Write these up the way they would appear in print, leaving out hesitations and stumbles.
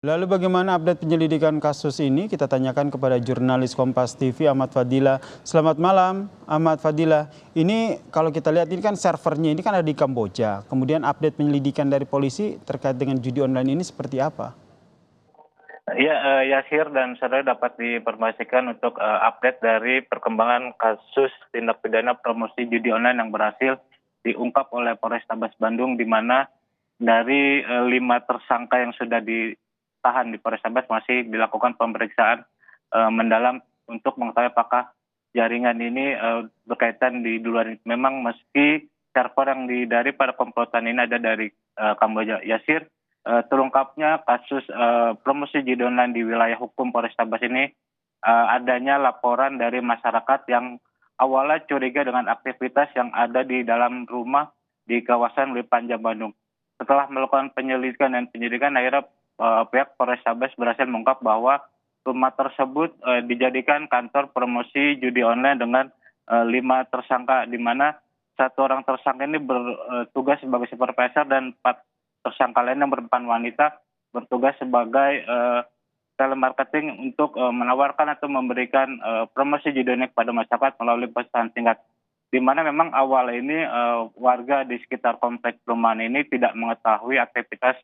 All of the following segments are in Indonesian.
Lalu bagaimana update penyelidikan kasus ini? Kita tanyakan kepada jurnalis Kompas TV Ahmad Fadila. Selamat malam Ahmad Fadila. Ini kalau kita lihat ini kan servernya ini kan ada di Kamboja. Kemudian update penyelidikan dari polisi terkait dengan judi online ini seperti apa? Ya, Yasir dan saudara dapat diinformasikan untuk update dari perkembangan kasus tindak pidana promosi judi online yang berhasil diungkap oleh Polrestabes Bandung, di mana dari 5 tersangka yang sudah ditahan di Polrestabes masih dilakukan pemeriksaan mendalam untuk mengetahui apakah jaringan ini berkaitan di luar. Memang meski server yang dari pada komplotan ini ada dari Kamboja. Yasir, terungkapnya kasus promosi judi online di wilayah hukum Polrestabes ini adanya laporan dari masyarakat yang awalnya curiga dengan aktivitas yang ada di dalam rumah di kawasan Leuwi Panjang Bandung. Setelah melakukan penyelidikan dan penyidikan, akhirnya pihak Polrestabes berhasil mengungkap bahwa rumah tersebut dijadikan kantor promosi judi online dengan 5 tersangka, di mana 1 orang tersangka ini bertugas sebagai supervisor dan 4 tersangka lain yang merupakan wanita bertugas sebagai telemarketing untuk menawarkan atau memberikan promosi judi online kepada masyarakat melalui pesan singkat. Di mana memang awal ini warga di sekitar kompleks perumahan ini tidak mengetahui aktivitas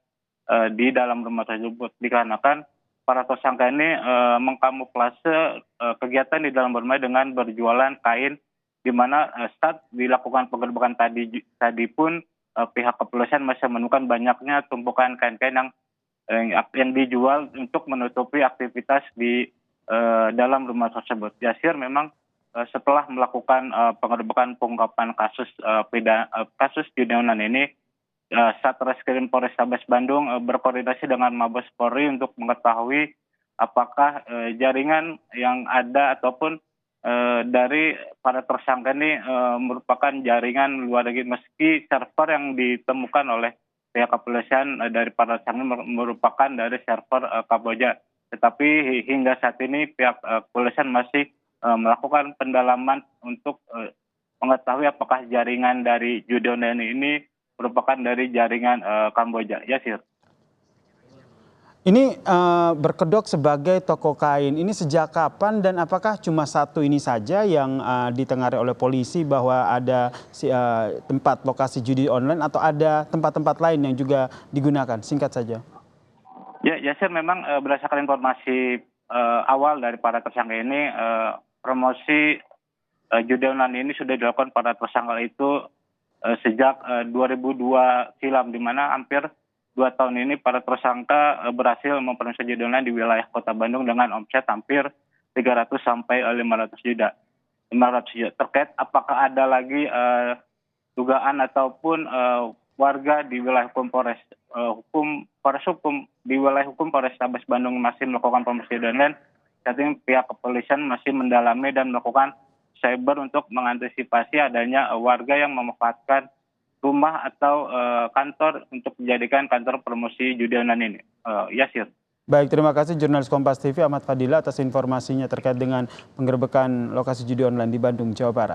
di dalam rumah tersebut, dikarenakan para tersangka ini mengkamuflase kegiatan di dalam rumah dengan berjualan kain, di mana saat dilakukan penggerbekan tadi pun pihak kepolisian masih menemukan banyaknya tumpukan kain-kain yang dijual untuk menutupi aktivitas di dalam rumah tersebut. Yasir, memang setelah melakukan penggerbekan pengungkapan kasus judi online ini, Satreskrim Polrestabes Bandung berkoordinasi dengan Mabes Polri untuk mengetahui apakah jaringan yang ada ataupun dari para tersangka ini merupakan jaringan luar negeri, meski server yang ditemukan oleh pihak kepolisian dari para tersangka merupakan dari server Kamboja. Tetapi hingga saat ini pihak kepolisian masih melakukan pendalaman untuk mengetahui apakah jaringan dari judi online ini merupakan dari jaringan Kamboja. Yasir. Ini berkedok sebagai toko kain. Ini sejak kapan dan apakah cuma satu ini saja yang ditengari oleh polisi bahwa ada tempat lokasi judi online atau ada tempat-tempat lain yang juga digunakan? Singkat saja. Ya, Yasir, memang berdasarkan informasi awal dari para tersangka ini, promosi judi online ini sudah dilakukan pada tersangka itu sejak 2002 silam, di mana hampir 2 tahun ini para tersangka berhasil mempromosi judi online di wilayah Kota Bandung dengan omset hampir 300 sampai 500 juta. Terkait apakah ada lagi dugaan ataupun warga di wilayah hukum Polrestabes Bandung masih melakukan promosi judi online, saat ini pihak kepolisian masih mendalami dan melakukan cyber untuk mengantisipasi adanya warga yang memanfaatkan rumah atau kantor untuk dijadikan kantor promosi judi online ini. Yasir. Baik, terima kasih jurnalis Kompas TV Ahmad Fadila atas informasinya terkait dengan penggerbekan lokasi judi online di Bandung, Jawa Barat.